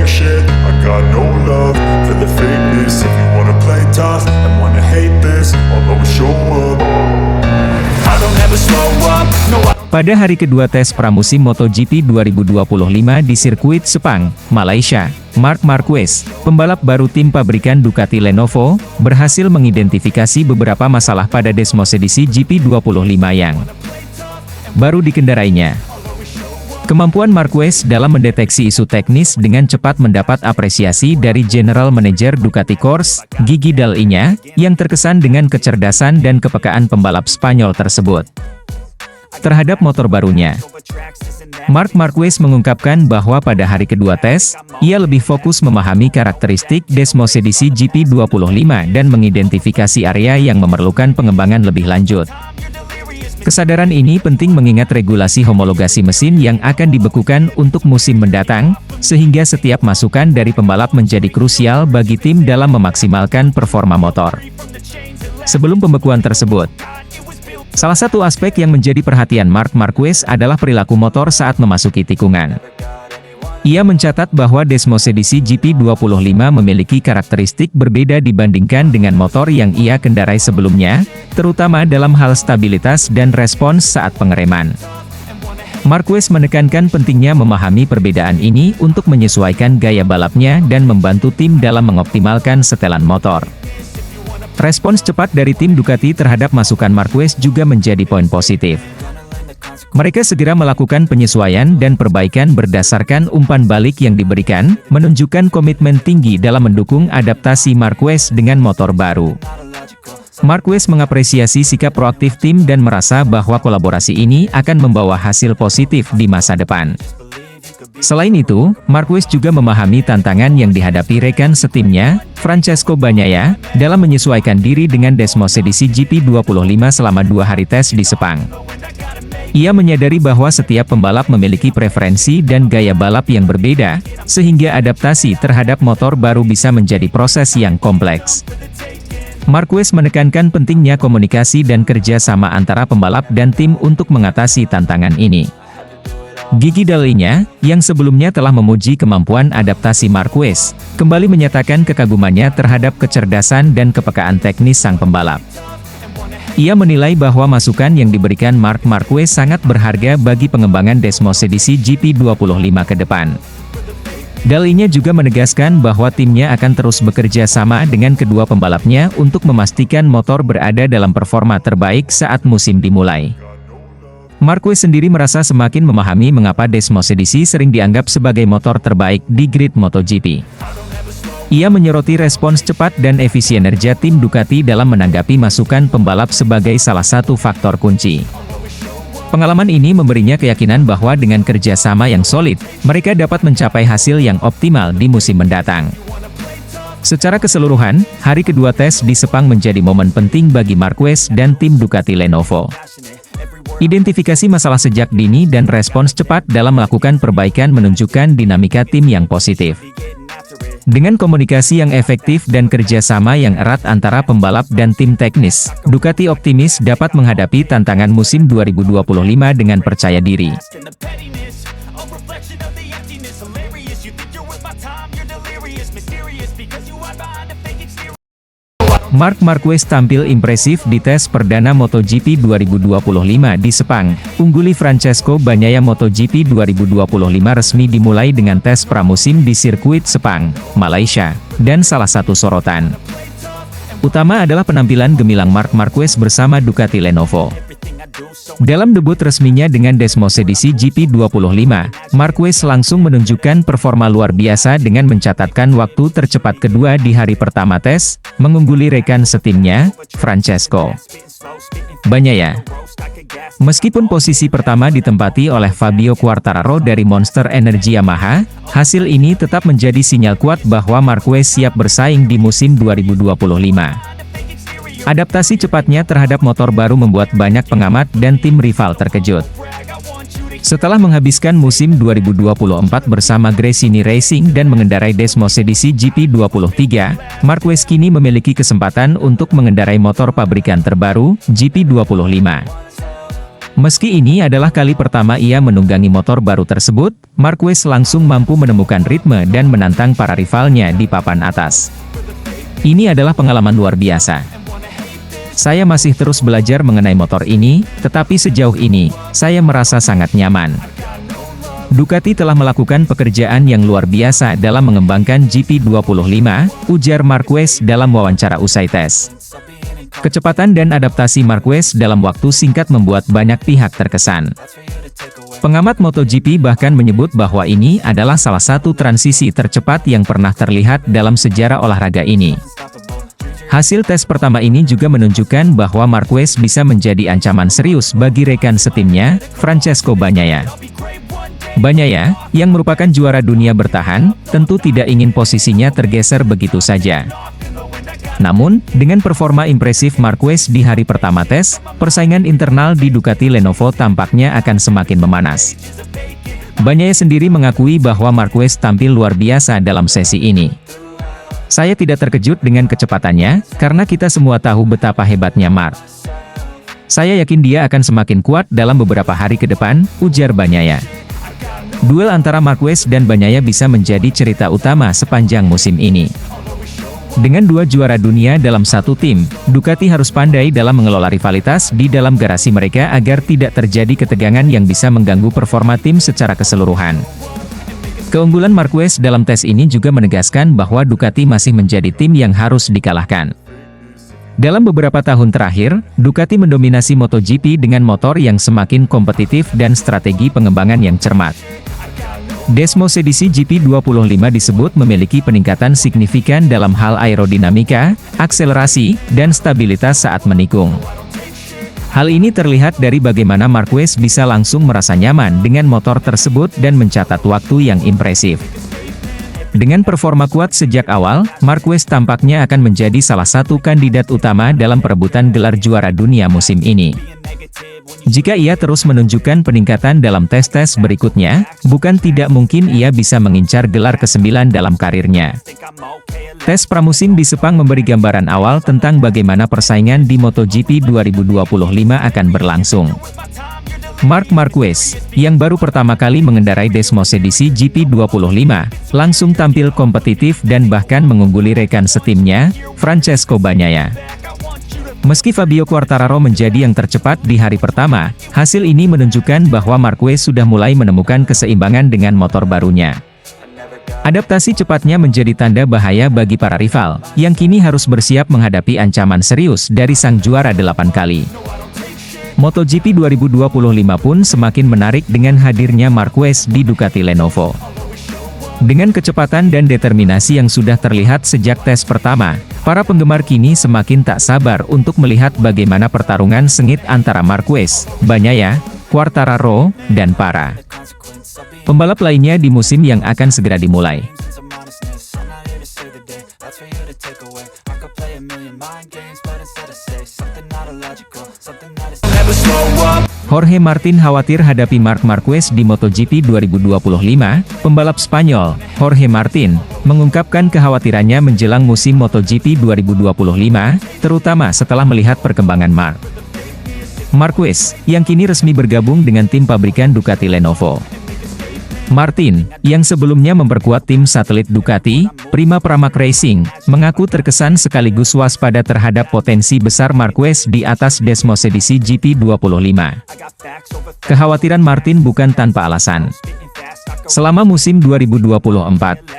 shit, I got no love for the fakeness. If you wanna play tough and wanna hate this, I'll always show up. I don't ever slow up, no I... Pada hari kedua tes pramusim MotoGP 2025 di sirkuit Sepang, Malaysia, Marc Marquez, pembalap baru tim pabrikan Ducati Lenovo, berhasil mengidentifikasi beberapa masalah pada Desmosedici GP25 yang baru dikendarainya. Kemampuan Marquez dalam mendeteksi isu teknis dengan cepat mendapat apresiasi dari General Manager Ducati Corse, Gigi Dall'Igna, yang terkesan dengan kecerdasan dan kepekaan pembalap Spanyol tersebut terhadap motor barunya. Marc Marquez mengungkapkan bahwa pada hari kedua tes, ia lebih fokus memahami karakteristik Desmosedici GP25 dan mengidentifikasi area yang memerlukan pengembangan lebih lanjut. Kesadaran ini penting mengingat regulasi homologasi mesin yang akan dibekukan untuk musim mendatang, sehingga setiap masukan dari pembalap menjadi krusial bagi tim dalam memaksimalkan performa motor. Sebelum pembekuan tersebut, salah satu aspek yang menjadi perhatian Marc Marquez adalah perilaku motor saat memasuki tikungan. Ia mencatat bahwa Desmosedici GP25 memiliki karakteristik berbeda dibandingkan dengan motor yang ia kendarai sebelumnya, terutama dalam hal stabilitas dan respons saat pengereman. Marquez menekankan pentingnya memahami perbedaan ini untuk menyesuaikan gaya balapnya dan membantu tim dalam mengoptimalkan setelan motor. Respons cepat dari tim Ducati terhadap masukan Marquez juga menjadi poin positif. Mereka segera melakukan penyesuaian dan perbaikan berdasarkan umpan balik yang diberikan, menunjukkan komitmen tinggi dalam mendukung adaptasi Marquez dengan motor baru. Marquez mengapresiasi sikap proaktif tim dan merasa bahwa kolaborasi ini akan membawa hasil positif di masa depan. Selain itu, Marquez juga memahami tantangan yang dihadapi rekan setimnya, Francesco Bagnaia, dalam menyesuaikan diri dengan Desmosedici GP25 selama 2 hari tes di Sepang. Ia menyadari bahwa setiap pembalap memiliki preferensi dan gaya balap yang berbeda, sehingga adaptasi terhadap motor baru bisa menjadi proses yang kompleks. Marquez menekankan pentingnya komunikasi dan kerja sama antara pembalap dan tim untuk mengatasi tantangan ini. Gigi Dall'Igna, yang sebelumnya telah memuji kemampuan adaptasi Marquez, kembali menyatakan kekagumannya terhadap kecerdasan dan kepekaan teknis sang pembalap. Ia menilai bahwa masukan yang diberikan Marc Marquez sangat berharga bagi pengembangan Desmosedici GP25 ke depan. Dall'Igna juga menegaskan bahwa timnya akan terus bekerja sama dengan kedua pembalapnya untuk memastikan motor berada dalam performa terbaik saat musim dimulai. Marquez sendiri merasa semakin memahami mengapa Desmosedici sering dianggap sebagai motor terbaik di grid MotoGP. Ia menyoroti respons cepat dan efisienerja tim Ducati dalam menanggapi masukan pembalap sebagai salah satu faktor kunci. Pengalaman ini memberinya keyakinan bahwa dengan kerja sama yang solid, mereka dapat mencapai hasil yang optimal di musim mendatang. Secara keseluruhan, hari kedua tes di Sepang menjadi momen penting bagi Marquez dan tim Ducati Lenovo. Identifikasi masalah sejak dini dan respons cepat dalam melakukan perbaikan menunjukkan dinamika tim yang positif. Dengan komunikasi yang efektif dan kerjasama yang erat antara pembalap dan tim teknis, Ducati optimis dapat menghadapi tantangan musim 2025 dengan percaya diri. Marc Marquez tampil impresif di tes perdana MotoGP 2025 di Sepang, ungguli Francesco Bagnaia. MotoGP 2025 resmi dimulai dengan tes pramusim di sirkuit Sepang, Malaysia, dan salah satu sorotan utama adalah penampilan gemilang Marc Marquez bersama Ducati Lenovo. Dalam debut resminya dengan Desmosedici GP25, Marquez langsung menunjukkan performa luar biasa dengan mencatatkan waktu tercepat kedua di hari pertama tes, mengungguli rekan setimnya, Francesco Bagnaia. Meskipun posisi pertama ditempati oleh Fabio Quartararo dari Monster Energy Yamaha, hasil ini tetap menjadi sinyal kuat bahwa Marquez siap bersaing di musim 2025. Adaptasi cepatnya terhadap motor baru membuat banyak pengamat dan tim rival terkejut. Setelah menghabiskan musim 2024 bersama Gresini Racing dan mengendarai Desmosedici GP23, Marquez kini memiliki kesempatan untuk mengendarai motor pabrikan terbaru, GP25. Meski ini adalah kali pertama ia menunggangi motor baru tersebut, Marquez langsung mampu menemukan ritme dan menantang para rivalnya di papan atas. Ini adalah pengalaman luar biasa. Saya masih terus belajar mengenai motor ini, tetapi sejauh ini, saya merasa sangat nyaman. Ducati telah melakukan pekerjaan yang luar biasa dalam mengembangkan GP25, ujar Marquez dalam wawancara usai tes. Kecepatan dan adaptasi Marquez dalam waktu singkat membuat banyak pihak terkesan. Pengamat MotoGP bahkan menyebut bahwa ini adalah salah satu transisi tercepat yang pernah terlihat dalam sejarah olahraga ini. Hasil tes pertama ini juga menunjukkan bahwa Marquez bisa menjadi ancaman serius bagi rekan setimnya, Francesco Bagnaia. Bagnaia, yang merupakan juara dunia bertahan, tentu tidak ingin posisinya tergeser begitu saja. Namun, dengan performa impresif Marquez di hari pertama tes, persaingan internal di Ducati Lenovo tampaknya akan semakin memanas. Bagnaia sendiri mengakui bahwa Marquez tampil luar biasa dalam sesi ini. Saya tidak terkejut dengan kecepatannya, karena kita semua tahu betapa hebatnya Mark. Saya yakin dia akan semakin kuat dalam beberapa hari ke depan, ujar Bagnaia. Duel antara Marquez dan Bagnaia bisa menjadi cerita utama sepanjang musim ini. Dengan dua juara dunia dalam satu tim, Ducati harus pandai dalam mengelola rivalitas di dalam garasi mereka agar tidak terjadi ketegangan yang bisa mengganggu performa tim secara keseluruhan. Keunggulan Marquez dalam tes ini juga menegaskan bahwa Ducati masih menjadi tim yang harus dikalahkan. Dalam beberapa tahun terakhir, Ducati mendominasi MotoGP dengan motor yang semakin kompetitif dan strategi pengembangan yang cermat. Desmosedici GP25 disebut memiliki peningkatan signifikan dalam hal aerodinamika, akselerasi, dan stabilitas saat menikung. Hal ini terlihat dari bagaimana Marquez bisa langsung merasa nyaman dengan motor tersebut dan mencatat waktu yang impresif. Dengan performa kuat sejak awal, Marquez tampaknya akan menjadi salah satu kandidat utama dalam perebutan gelar juara dunia musim ini. Jika ia terus menunjukkan peningkatan dalam tes-tes berikutnya, bukan tidak mungkin ia bisa mengincar gelar ke-9 dalam karirnya. Tes pramusim di Sepang memberi gambaran awal tentang bagaimana persaingan di MotoGP 2025 akan berlangsung. Marc Marquez, yang baru pertama kali mengendarai Desmosedici GP25, langsung tampil kompetitif dan bahkan mengungguli rekan setimnya, Francesco Bagnaia. Meski Fabio Quartararo menjadi yang tercepat di hari pertama, hasil ini menunjukkan bahwa Marquez sudah mulai menemukan keseimbangan dengan motor barunya. Adaptasi cepatnya menjadi tanda bahaya bagi para rival, yang kini harus bersiap menghadapi ancaman serius dari sang juara 8 kali. MotoGP 2025 pun semakin menarik dengan hadirnya Marquez di Ducati Lenovo. Dengan kecepatan dan determinasi yang sudah terlihat sejak tes pertama, para penggemar kini semakin tak sabar untuk melihat bagaimana pertarungan sengit antara Marquez, Bagnaia, Quartararo, dan para pembalap lainnya di musim yang akan segera dimulai. Jorge Martin khawatir hadapi Marc Marquez di MotoGP 2025. Pembalap Spanyol, Jorge Martin, mengungkapkan kekhawatirannya menjelang musim MotoGP 2025, terutama setelah melihat perkembangan Marc Marquez, yang kini resmi bergabung dengan tim pabrikan Ducati Lenovo. Martin, yang sebelumnya memperkuat tim satelit Ducati, Prima Pramac Racing, mengaku terkesan sekaligus waspada terhadap potensi besar Marquez di atas Desmosedici GP25. Kekhawatiran Martin bukan tanpa alasan. Selama musim 2024,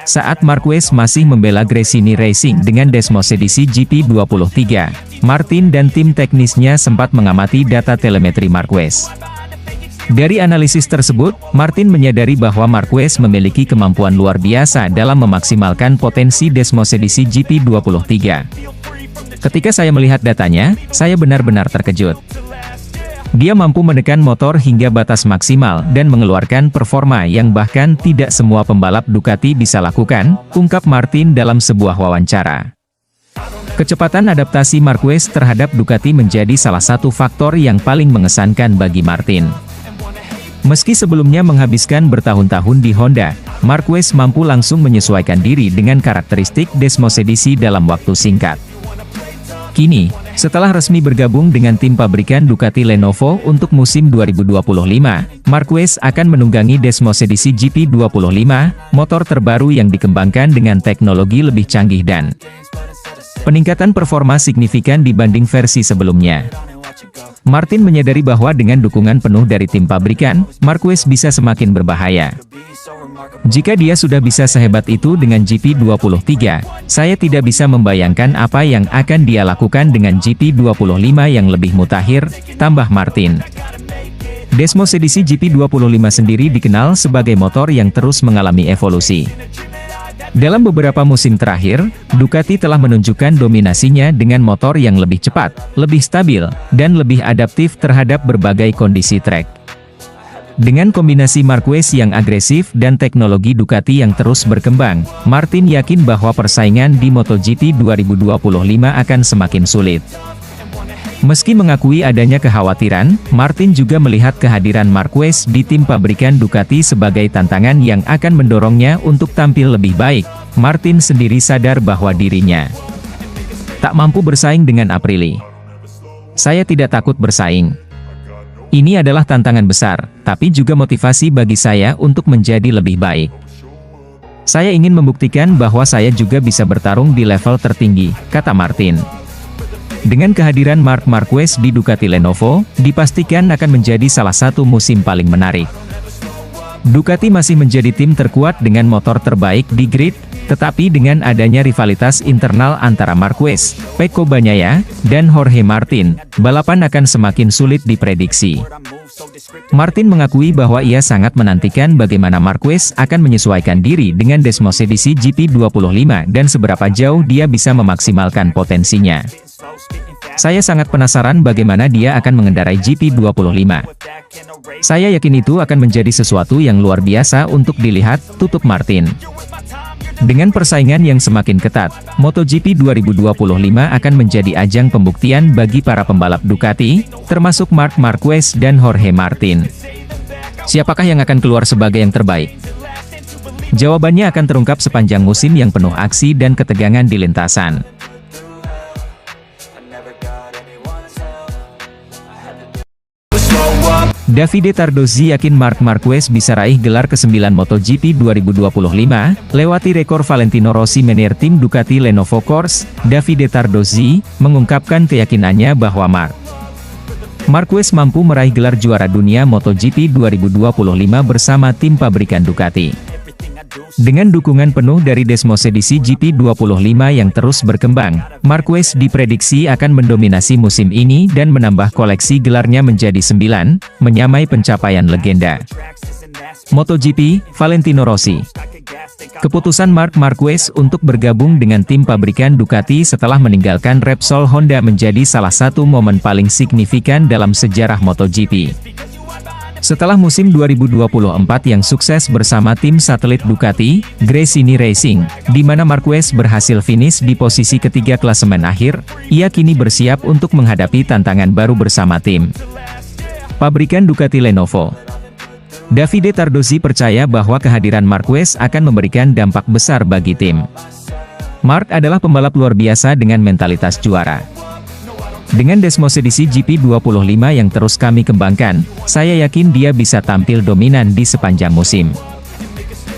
saat Marquez masih membela Gresini Racing dengan Desmosedici GP23, Martin dan tim teknisnya sempat mengamati data telemetri Marquez. Dari analisis tersebut, Martin menyadari bahwa Marquez memiliki kemampuan luar biasa dalam memaksimalkan potensi Desmosedici GP23. Ketika saya melihat datanya, saya benar-benar terkejut. Dia mampu menekan motor hingga batas maksimal dan mengeluarkan performa yang bahkan tidak semua pembalap Ducati bisa lakukan, ungkap Martin dalam sebuah wawancara. Kecepatan adaptasi Marquez terhadap Ducati menjadi salah satu faktor yang paling mengesankan bagi Martin. Meski sebelumnya menghabiskan bertahun-tahun di Honda, Marquez mampu langsung menyesuaikan diri dengan karakteristik Desmosedici dalam waktu singkat. Kini, Setelah resmi bergabung dengan tim pabrikan Ducati Lenovo untuk musim 2025, Marquez akan menunggangi Desmos edisi GP25, motor terbaru yang dikembangkan dengan teknologi lebih canggih dan peningkatan performa signifikan dibanding versi sebelumnya. Martin menyadari bahwa dengan dukungan penuh dari tim pabrikan, Marquez bisa semakin berbahaya. Jika dia sudah bisa sehebat itu dengan GP23, saya tidak bisa membayangkan apa yang akan dia lakukan dengan GP25 yang lebih mutakhir, tambah Martin. Desmos edisi GP25 sendiri dikenal sebagai motor yang terus mengalami evolusi. Dalam beberapa musim terakhir, Ducati telah menunjukkan dominasinya dengan motor yang lebih cepat, lebih stabil, dan lebih adaptif terhadap berbagai kondisi trek. Dengan kombinasi Marquez yang agresif dan teknologi Ducati yang terus berkembang, Martin yakin bahwa persaingan di MotoGP 2025 akan semakin sulit. Meski mengakui adanya kekhawatiran, Martin juga melihat kehadiran Marquez di tim pabrikan Ducati sebagai tantangan yang akan mendorongnya untuk tampil lebih baik. Martin sendiri sadar bahwa dirinya tak mampu bersaing dengan Aprilia. Saya tidak takut bersaing. Ini adalah tantangan besar, tapi juga motivasi bagi saya untuk menjadi lebih baik. Saya ingin membuktikan bahwa saya juga bisa bertarung di level tertinggi, kata Martin. Dengan kehadiran Marc Marquez di Ducati Lenovo, dipastikan akan menjadi salah satu musim paling menarik. Ducati masih menjadi tim terkuat dengan motor terbaik di grid, tetapi dengan adanya rivalitas internal antara Marquez, Pecco Bagnaia, dan Jorge Martin, balapan akan semakin sulit diprediksi. Martin mengakui bahwa ia sangat menantikan bagaimana Marquez akan menyesuaikan diri dengan Desmos edisi GP25 dan seberapa jauh dia bisa memaksimalkan potensinya. Saya sangat penasaran bagaimana dia akan mengendarai GP25. Saya yakin itu akan menjadi sesuatu yang luar biasa untuk dilihat, tutup Martin. Dengan persaingan yang semakin ketat, MotoGP 2025 akan menjadi ajang pembuktian bagi para pembalap Ducati, termasuk Marc Marquez dan Jorge Martin. Siapakah yang akan keluar sebagai yang terbaik? Jawabannya akan terungkap sepanjang musim yang penuh aksi dan ketegangan di lintasan. Davide Tardozzi yakin Marc Marquez bisa raih gelar ke-9 MotoGP 2025, lewati rekor Valentino Rossi menir tim Ducati Lenovo Corse. Davide Tardozzi mengungkapkan keyakinannya bahwa Marquez mampu meraih gelar juara dunia MotoGP 2025 bersama tim pabrikan Ducati. Dengan dukungan penuh dari Desmos edisi GP25 yang terus berkembang, Marquez diprediksi akan mendominasi musim ini dan menambah koleksi gelarnya menjadi 9, menyamai pencapaian legenda MotoGP, Valentino Rossi. Keputusan Marc Marquez untuk bergabung dengan tim pabrikan Ducati setelah meninggalkan Repsol Honda menjadi salah satu momen paling signifikan dalam sejarah MotoGP. Setelah musim 2024 yang sukses bersama tim satelit Ducati, Gresini Racing, di mana Marquez berhasil finish di posisi ketiga klasemen akhir, ia kini bersiap untuk menghadapi tantangan baru bersama tim pabrikan Ducati Lenovo. Davide Tardozzi percaya bahwa kehadiran Marquez akan memberikan dampak besar bagi tim. Marc adalah pembalap luar biasa dengan mentalitas juara. Dengan Desmos edisi GP25 yang terus kami kembangkan, saya yakin dia bisa tampil dominan di sepanjang musim.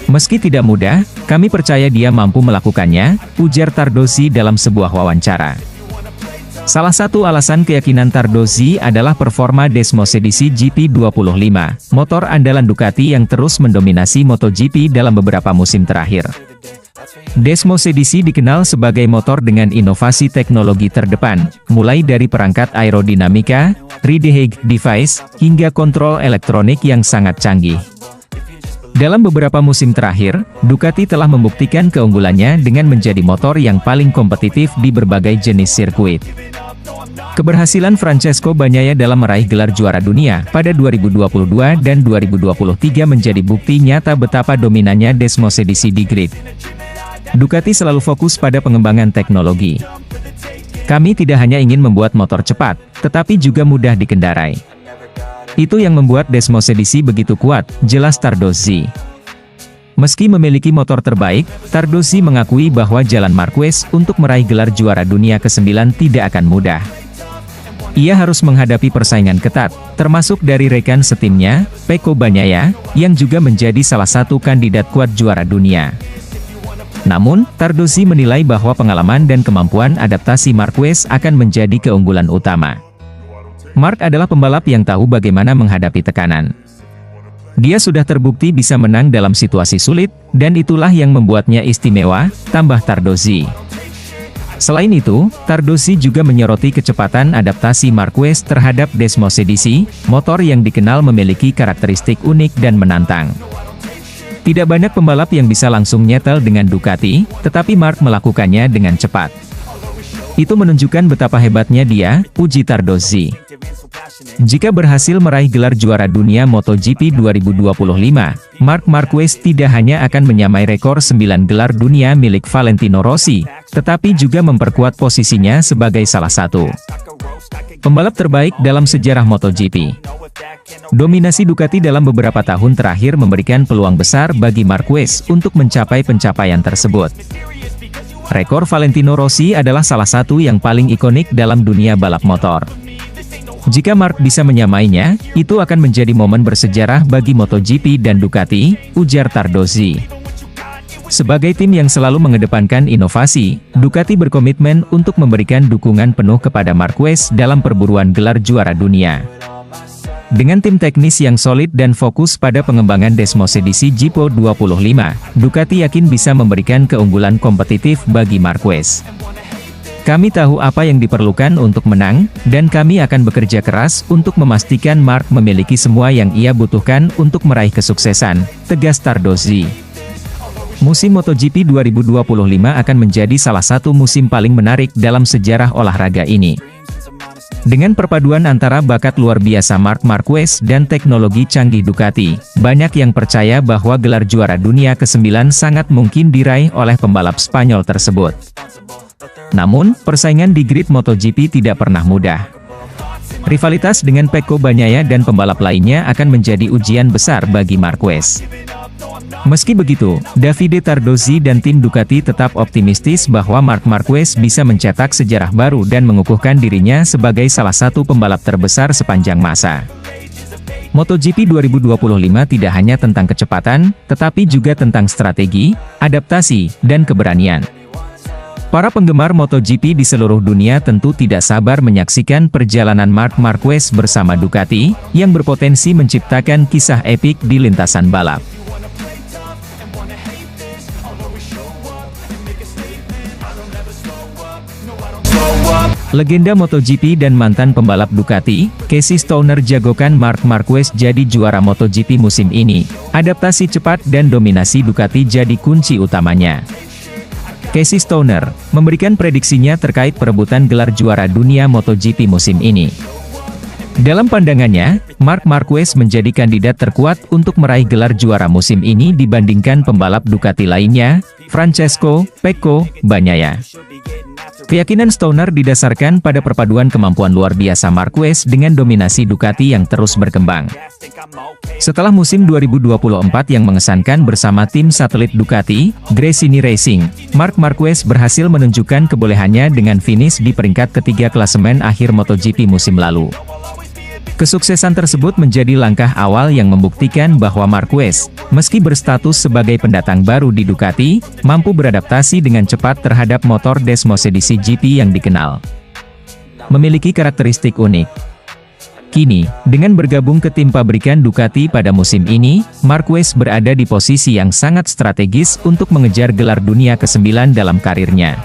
Meski tidak mudah, kami percaya dia mampu melakukannya, ujar Tardozzi dalam sebuah wawancara. Salah satu alasan keyakinan Tardozzi adalah performa Desmos edisi GP25, motor andalan Ducati yang terus mendominasi MotoGP dalam beberapa musim terakhir. Desmos edisi dikenal sebagai motor dengan inovasi teknologi terdepan, mulai dari perangkat aerodinamika, ride-height device, hingga kontrol elektronik yang sangat canggih. Dalam beberapa musim terakhir, Ducati telah membuktikan keunggulannya dengan menjadi motor yang paling kompetitif di berbagai jenis sirkuit. Keberhasilan Francesco Bagnaia dalam meraih gelar juara dunia pada 2022 dan 2023 menjadi bukti nyata betapa dominannya Desmos edisi di grid. Ducati selalu fokus pada pengembangan teknologi. Kami tidak hanya ingin membuat motor cepat, tetapi juga mudah dikendarai. Itu yang membuat Desmos edisi begitu kuat, jelas Tardozzi. Meski memiliki motor terbaik, Tardozzi mengakui bahwa jalan Marquez untuk meraih gelar juara dunia ke-9 tidak akan mudah. Ia harus menghadapi persaingan ketat, termasuk dari rekan setimnya, Pecco Bagnaia, yang juga menjadi salah satu kandidat kuat juara dunia. Namun, Tardozzi menilai bahwa pengalaman dan kemampuan adaptasi Marquez akan menjadi keunggulan utama. Mark adalah pembalap yang tahu bagaimana menghadapi tekanan. Dia sudah terbukti bisa menang dalam situasi sulit, dan itulah yang membuatnya istimewa, tambah Tardozzi. Selain itu, Tardozzi juga menyoroti kecepatan adaptasi Marquez terhadap Desmos Edisi, motor yang dikenal memiliki karakteristik unik dan menantang. Tidak banyak pembalap yang bisa langsung nyetel dengan Ducati, tetapi Mark melakukannya dengan cepat. Itu menunjukkan betapa hebatnya dia, uji Tardozzi. Jika berhasil meraih gelar juara dunia MotoGP 2025, Marc Marquez tidak hanya akan menyamai rekor 9 gelar dunia milik Valentino Rossi, tetapi juga memperkuat posisinya sebagai salah satu pembalap terbaik dalam sejarah MotoGP. Dominasi Ducati dalam beberapa tahun terakhir memberikan peluang besar bagi Marquez untuk mencapai pencapaian tersebut. Rekor Valentino Rossi adalah salah satu yang paling ikonik dalam dunia balap motor. Jika Mark bisa menyamainya, itu akan menjadi momen bersejarah bagi MotoGP dan Ducati, ujar Tardozzi. Sebagai tim yang selalu mengedepankan inovasi, Ducati berkomitmen untuk memberikan dukungan penuh kepada Marquez dalam perburuan gelar juara dunia. Dengan tim teknis yang solid dan fokus pada pengembangan Desmos Edisi GP 25, Ducati yakin bisa memberikan keunggulan kompetitif bagi Marquez. Kami tahu apa yang diperlukan untuk menang, dan kami akan bekerja keras untuk memastikan Mark memiliki semua yang ia butuhkan untuk meraih kesuksesan, tegas Tardozzi. Musim MotoGP 2025 akan menjadi salah satu musim paling menarik dalam sejarah olahraga ini. Dengan perpaduan antara bakat luar biasa Marc Marquez dan teknologi canggih Ducati, banyak yang percaya bahwa gelar juara dunia ke-9 sangat mungkin diraih oleh pembalap Spanyol tersebut. Namun, persaingan di grid MotoGP tidak pernah mudah. Rivalitas dengan Pecco Bagnaia dan pembalap lainnya akan menjadi ujian besar bagi Marquez. Meski begitu, Davide Tardozzi dan tim Ducati tetap optimistis bahwa Marc Marquez bisa mencetak sejarah baru dan mengukuhkan dirinya sebagai salah satu pembalap terbesar sepanjang masa. MotoGP 2025 tidak hanya tentang kecepatan, tetapi juga tentang strategi, adaptasi, dan keberanian. Para penggemar MotoGP di seluruh dunia tentu tidak sabar menyaksikan perjalanan Marc Marquez bersama Ducati, yang berpotensi menciptakan kisah epik di lintasan balap. Legenda MotoGP dan mantan pembalap Ducati, Casey Stoner jagokan Marc Marquez jadi juara MotoGP musim ini. Adaptasi cepat dan dominasi Ducati jadi kunci utamanya. Casey Stoner memberikan prediksinya terkait perebutan gelar juara dunia MotoGP musim ini. Dalam pandangannya, Marc Marquez menjadi kandidat terkuat untuk meraih gelar juara musim ini dibandingkan pembalap Ducati lainnya, Francesco Pecco Bagnaia. Keyakinan Stoner didasarkan pada perpaduan kemampuan luar biasa Marquez dengan dominasi Ducati yang terus berkembang. Setelah musim 2024 yang mengesankan bersama tim satelit Ducati, Gresini Racing, Marc Marquez berhasil menunjukkan kebolehannya dengan finish di peringkat ketiga klasemen akhir MotoGP musim lalu. Kesuksesan tersebut menjadi langkah awal yang membuktikan bahwa Marquez, meski berstatus sebagai pendatang baru di Ducati, mampu beradaptasi dengan cepat terhadap motor Desmos Edisi GP yang dikenal memiliki karakteristik unik. Kini, dengan bergabung ke tim pabrikan Ducati pada musim ini, Marquez berada di posisi yang sangat strategis untuk mengejar gelar dunia ke-9 dalam karirnya.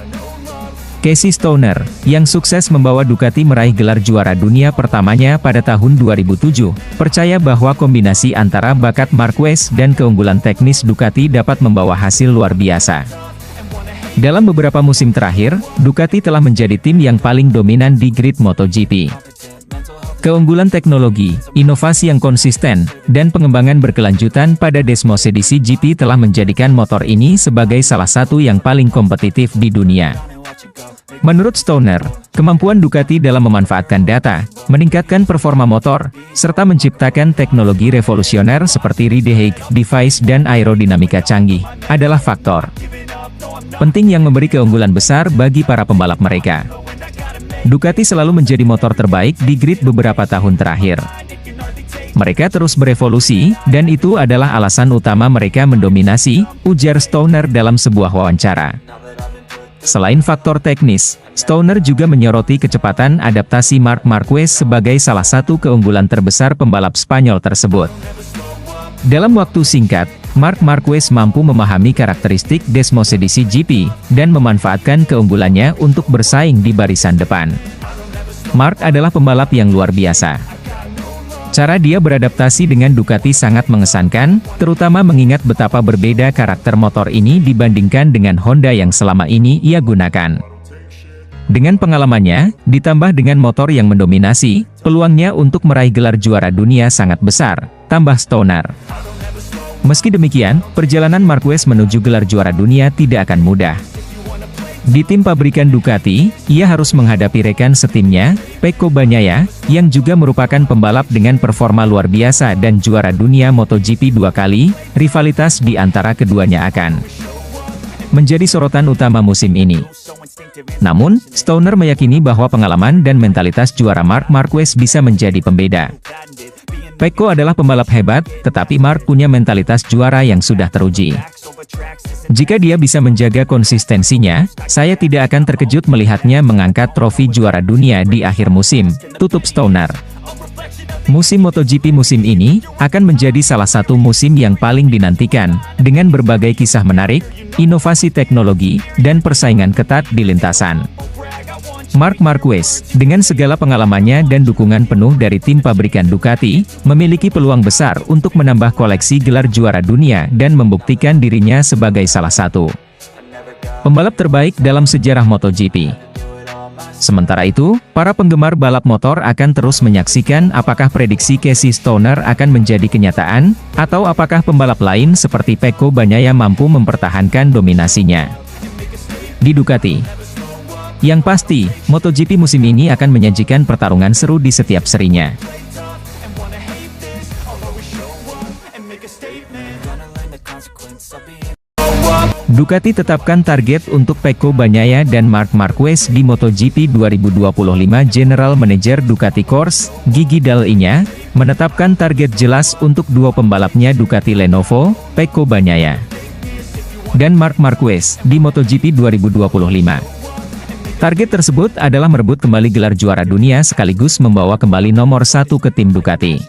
Casey Stoner, yang sukses membawa Ducati meraih gelar juara dunia pertamanya pada tahun 2007, percaya bahwa kombinasi antara bakat Marquez dan keunggulan teknis Ducati dapat membawa hasil luar biasa. Dalam beberapa musim terakhir, Ducati telah menjadi tim yang paling dominan di grid MotoGP. Keunggulan teknologi, inovasi yang konsisten, dan pengembangan berkelanjutan pada Desmos Edisi GP telah menjadikan motor ini sebagai salah satu yang paling kompetitif di dunia. Menurut Stoner, kemampuan Ducati dalam memanfaatkan data, meningkatkan performa motor, serta menciptakan teknologi revolusioner seperti Redehague Device dan aerodinamika canggih, adalah faktor penting yang memberi keunggulan besar bagi para pembalap mereka. Ducati selalu menjadi motor terbaik di grid beberapa tahun terakhir. Mereka terus berevolusi, dan itu adalah alasan utama mereka mendominasi, ujar Stoner dalam sebuah wawancara. Selain faktor teknis, Stoner juga menyoroti kecepatan adaptasi Marc Marquez sebagai salah satu keunggulan terbesar pembalap Spanyol tersebut. Dalam waktu singkat, Marc Marquez mampu memahami karakteristik Desmosedici GP, dan memanfaatkan keunggulannya untuk bersaing di barisan depan. Marc adalah pembalap yang luar biasa. Cara dia beradaptasi dengan Ducati sangat mengesankan, terutama mengingat betapa berbeda karakter motor ini dibandingkan dengan Honda yang selama ini ia gunakan. Dengan pengalamannya, ditambah dengan motor yang mendominasi, peluangnya untuk meraih gelar juara dunia sangat besar, tambah Stoner. Meski demikian, perjalanan Marquez menuju gelar juara dunia tidak akan mudah. Di tim pabrikan Ducati, ia harus menghadapi rekan setimnya, Pecco Bagnaia, yang juga merupakan pembalap dengan performa luar biasa dan juara dunia MotoGP 2 kali. Rivalitas di antara keduanya akan menjadi sorotan utama musim ini. Namun, Stoner meyakini bahwa pengalaman dan mentalitas juara Marc Marquez bisa menjadi pembeda. Pecco adalah pembalap hebat, tetapi Marc punya mentalitas juara yang sudah teruji. Jika dia bisa menjaga konsistensinya, saya tidak akan terkejut melihatnya mengangkat trofi juara dunia di akhir musim, tutup Stoner. Musim MotoGP musim ini akan menjadi salah satu musim yang paling dinantikan, dengan berbagai kisah menarik, inovasi teknologi, dan persaingan ketat di lintasan. Marc Marquez, dengan segala pengalamannya dan dukungan penuh dari tim pabrikan Ducati, memiliki peluang besar untuk menambah koleksi gelar juara dunia dan membuktikan dirinya sebagai salah satu pembalap terbaik dalam sejarah MotoGP. Sementara itu, para penggemar balap motor akan terus menyaksikan apakah prediksi Casey Stoner akan menjadi kenyataan, atau apakah pembalap lain seperti Pecco Bagnaia mampu mempertahankan dominasinya di Ducati. Yang pasti, MotoGP musim ini akan menyajikan pertarungan seru di setiap serinya. Ducati tetapkan target untuk Pecco Bagnaia dan Marc Marquez di MotoGP 2025. General Manager Ducati Corse, Gigi Dall'Igna, menetapkan target jelas untuk dua pembalapnya Ducati Lenovo, Pecco Bagnaia dan Marc Marquez, di MotoGP 2025. Target tersebut adalah merebut kembali gelar juara dunia sekaligus membawa kembali nomor 1 ke tim Ducati.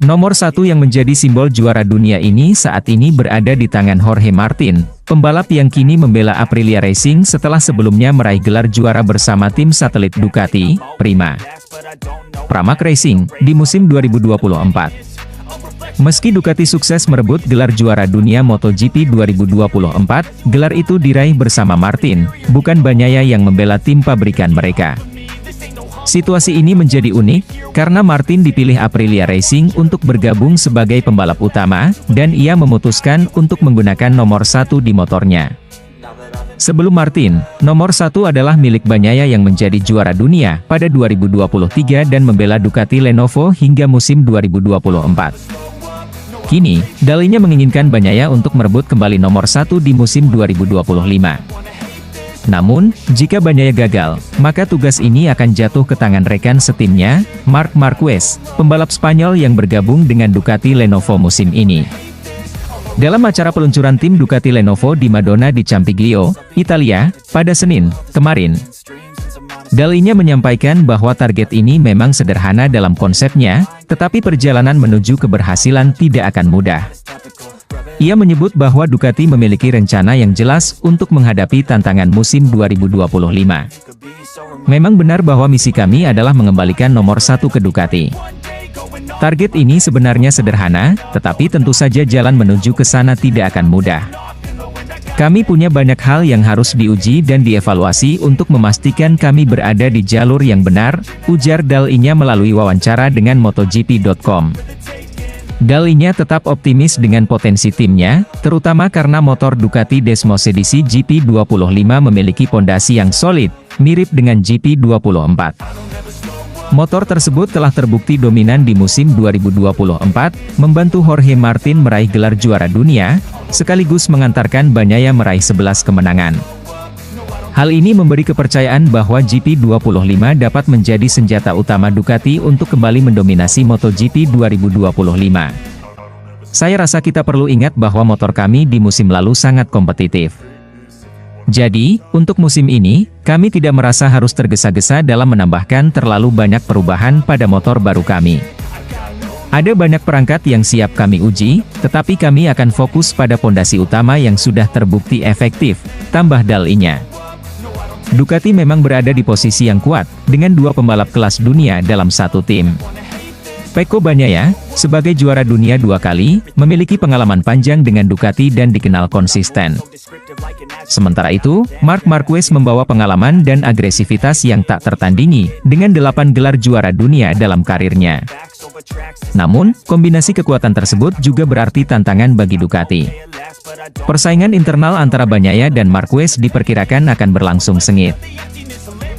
Nomor 1 yang menjadi simbol juara dunia ini saat ini berada di tangan Jorge Martin, pembalap yang kini membela Aprilia Racing setelah sebelumnya meraih gelar juara bersama tim satelit Ducati, Pramac Racing, di musim 2024. Meski Ducati sukses merebut gelar juara dunia MotoGP 2024, gelar itu diraih bersama Martin, bukan Bagnaia yang membela tim pabrikan mereka. Situasi ini menjadi unik, karena Martin dipilih Aprilia Racing untuk bergabung sebagai pembalap utama, dan ia memutuskan untuk menggunakan nomor 1 di motornya. Sebelum Martin, nomor 1 adalah milik Bagnaia yang menjadi juara dunia pada 2023 dan membela Ducati Lenovo hingga musim 2024. Kini, Dall'Igna menginginkan Bagnaia untuk merebut kembali nomor 1 di musim 2025. Namun, jika Bagnaia gagal, maka tugas ini akan jatuh ke tangan rekan setimnya, Marc Marquez, pembalap Spanyol yang bergabung dengan Ducati Lenovo musim ini. Dalam acara peluncuran tim Ducati Lenovo di Madonna di Campiglio, Italia, pada Senin kemarin, Dall'Igna menyampaikan bahwa target ini memang sederhana dalam konsepnya, tetapi perjalanan menuju keberhasilan tidak akan mudah. Ia menyebut bahwa Ducati memiliki rencana yang jelas untuk menghadapi tantangan musim 2025. Memang benar bahwa misi kami adalah mengembalikan nomor 1 ke Ducati. Target ini sebenarnya sederhana, tetapi tentu saja jalan menuju ke sana tidak akan mudah. Kami punya banyak hal yang harus diuji dan dievaluasi untuk memastikan kami berada di jalur yang benar, ujar Dall'Igna melalui wawancara dengan MotoGP.com. Dall'Igna tetap optimis dengan potensi timnya, terutama karena motor Ducati Desmosedici GP25 memiliki pondasi yang solid, mirip dengan GP24. Motor tersebut telah terbukti dominan di musim 2024, membantu Jorge Martin meraih gelar juara dunia, sekaligus mengantarkan Bagnaia meraih 11 kemenangan. Hal ini memberi kepercayaan bahwa GP25 dapat menjadi senjata utama Ducati untuk kembali mendominasi MotoGP 2025. Saya rasa kita perlu ingat bahwa motor kami di musim lalu sangat kompetitif. Jadi, untuk musim ini, kami tidak merasa harus tergesa-gesa dalam menambahkan terlalu banyak perubahan pada motor baru kami. Ada banyak perangkat yang siap kami uji, tetapi kami akan fokus pada pondasi utama yang sudah terbukti efektif, tambah Dal-nya. Ducati memang berada di posisi yang kuat, dengan dua pembalap kelas dunia dalam satu tim. Pecco Bagnaia, sebagai juara dunia 2 kali, memiliki pengalaman panjang dengan Ducati dan dikenal konsisten. Sementara itu, Marc Marquez membawa pengalaman dan agresivitas yang tak tertandingi, dengan 8 gelar juara dunia dalam karirnya. Namun, kombinasi kekuatan tersebut juga berarti tantangan bagi Ducati. Persaingan internal antara Bagnaia dan Marquez diperkirakan akan berlangsung sengit.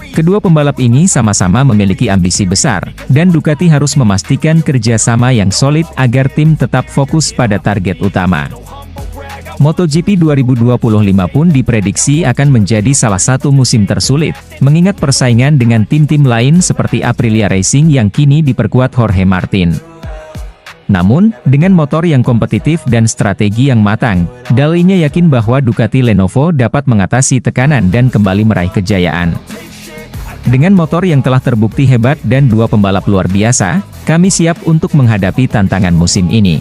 Kedua pembalap ini sama-sama memiliki ambisi besar, dan Ducati harus memastikan kerjasama yang solid agar tim tetap fokus pada target utama. MotoGP 2025 pun diprediksi akan menjadi salah satu musim tersulit, mengingat persaingan dengan tim-tim lain seperti Aprilia Racing yang kini diperkuat Jorge Martin. Namun, dengan motor yang kompetitif dan strategi yang matang, Dal-nya yakin bahwa Ducati Lenovo dapat mengatasi tekanan dan kembali meraih kejayaan. Dengan motor yang telah terbukti hebat dan dua pembalap luar biasa, kami siap untuk menghadapi tantangan musim ini.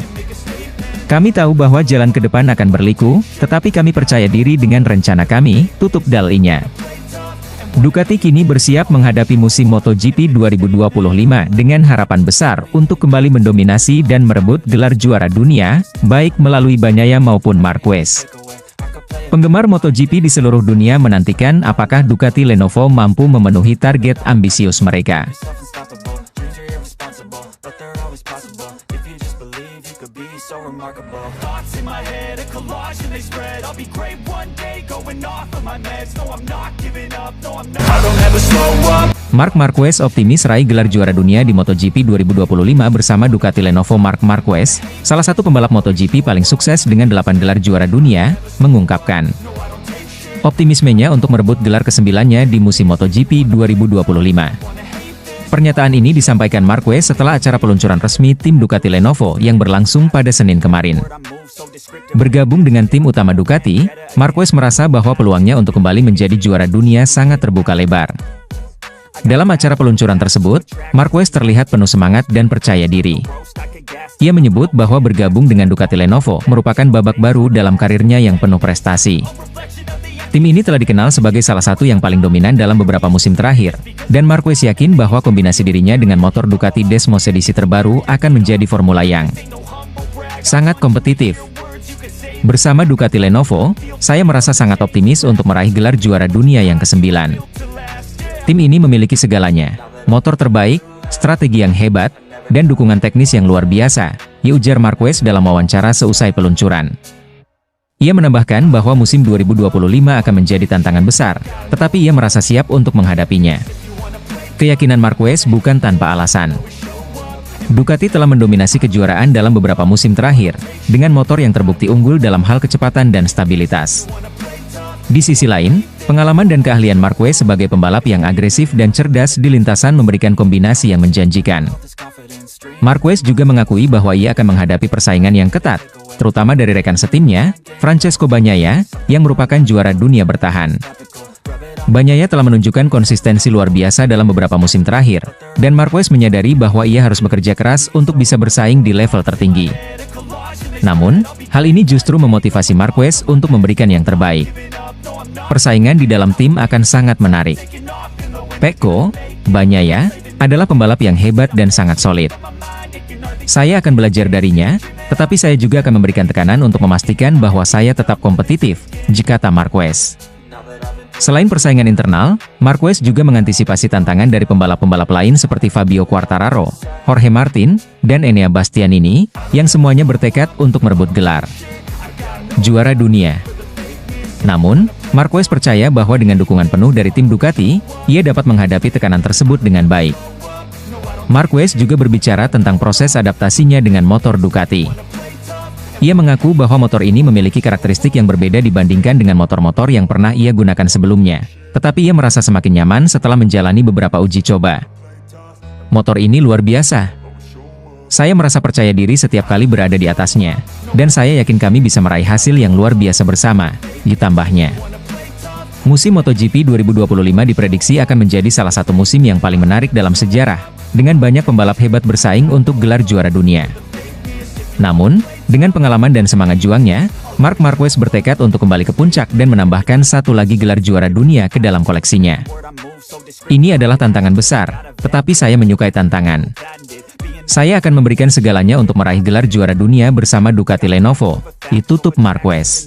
Kami tahu bahwa jalan ke depan akan berliku, tetapi kami percaya diri dengan rencana kami, tutup Dal-nya. Ducati kini bersiap menghadapi musim MotoGP 2025 dengan harapan besar untuk kembali mendominasi dan merebut gelar juara dunia, baik melalui Bagnaia maupun Marquez. Penggemar MotoGP di seluruh dunia menantikan apakah Ducati Lenovo mampu memenuhi target ambisius mereka. Marc Marquez optimis raih gelar juara dunia di MotoGP 2025 bersama Ducati Lenovo. Marc Marquez, salah satu pembalap MotoGP paling sukses dengan 8 gelar juara dunia, mengungkapkan optimismenya untuk merebut gelar ke-9-nya di musim MotoGP 2025. Pernyataan ini disampaikan Marquez setelah acara peluncuran resmi tim Ducati Lenovo yang berlangsung pada Senin kemarin. Bergabung dengan tim utama Ducati, Marquez merasa bahwa peluangnya untuk kembali menjadi juara dunia sangat terbuka lebar. Dalam acara peluncuran tersebut, Marquez terlihat penuh semangat dan percaya diri. Ia menyebut bahwa bergabung dengan Ducati Lenovo merupakan babak baru dalam karirnya yang penuh prestasi. Tim ini telah dikenal sebagai salah satu yang paling dominan dalam beberapa musim terakhir, dan Marquez yakin bahwa kombinasi dirinya dengan motor Ducati Desmo edisi terbaru akan menjadi formula yang sangat kompetitif. Bersama Ducati Lenovo, saya merasa sangat optimis untuk meraih gelar juara dunia yang ke-9. Tim ini memiliki segalanya, motor terbaik, strategi yang hebat, dan dukungan teknis yang luar biasa, ujar Marquez dalam wawancara seusai peluncuran. Ia menambahkan bahwa musim 2025 akan menjadi tantangan besar, tetapi ia merasa siap untuk menghadapinya. Keyakinan Marquez bukan tanpa alasan. Ducati telah mendominasi kejuaraan dalam beberapa musim terakhir, dengan motor yang terbukti unggul dalam hal kecepatan dan stabilitas. Di sisi lain, pengalaman dan keahlian Marquez sebagai pembalap yang agresif dan cerdas di lintasan memberikan kombinasi yang menjanjikan. Marquez juga mengakui bahwa ia akan menghadapi persaingan yang ketat, terutama dari rekan setimnya, Francesco Bagnaia, yang merupakan juara dunia bertahan. Bagnaia telah menunjukkan konsistensi luar biasa dalam beberapa musim terakhir, dan Marquez menyadari bahwa ia harus bekerja keras untuk bisa bersaing di level tertinggi. Namun, hal ini justru memotivasi Marquez untuk memberikan yang terbaik. Persaingan di dalam tim akan sangat menarik. Pecco Bagnaia adalah pembalap yang hebat dan sangat solid. Saya akan belajar darinya, tetapi saya juga akan memberikan tekanan untuk memastikan bahwa saya tetap kompetitif, kata Marquez. Selain persaingan internal, Marquez juga mengantisipasi tantangan dari pembalap-pembalap lain seperti Fabio Quartararo, Jorge Martin, dan Enea Bastianini, yang semuanya bertekad untuk merebut gelar juara dunia. Namun, Marquez percaya bahwa dengan dukungan penuh dari tim Ducati, ia dapat menghadapi tekanan tersebut dengan baik. Marquez juga berbicara tentang proses adaptasinya dengan motor Ducati. Ia mengaku bahwa motor ini memiliki karakteristik yang berbeda dibandingkan dengan motor-motor yang pernah ia gunakan sebelumnya. tetapi ia merasa semakin nyaman setelah menjalani beberapa uji coba. Motor ini luar biasa. Saya merasa percaya diri setiap kali berada di atasnya, dan saya yakin kami bisa meraih hasil yang luar biasa bersama, ditambahnya. Musim MotoGP 2025 diprediksi akan menjadi salah satu musim yang paling menarik dalam sejarah, dengan banyak pembalap hebat bersaing untuk gelar juara dunia. Namun, dengan pengalaman dan semangat juangnya, Marc Marquez bertekad untuk kembali ke puncak dan menambahkan satu lagi gelar juara dunia ke dalam koleksinya. Ini adalah tantangan besar, tetapi saya menyukai tantangan. Saya akan memberikan segalanya untuk meraih gelar juara dunia bersama Ducati Lenovo, ditutup Marquez.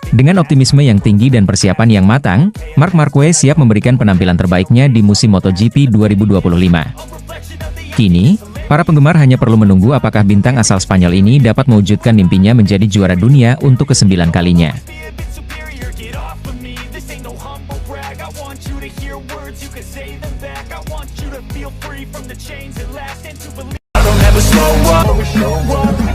Dengan optimisme yang tinggi dan persiapan yang matang, Marc Marquez siap memberikan penampilan terbaiknya di musim MotoGP 2025. Kini, para penggemar hanya perlu menunggu apakah bintang asal Spanyol ini dapat mewujudkan mimpinya menjadi juara dunia untuk ke-9 kalinya. I don't ever slow up.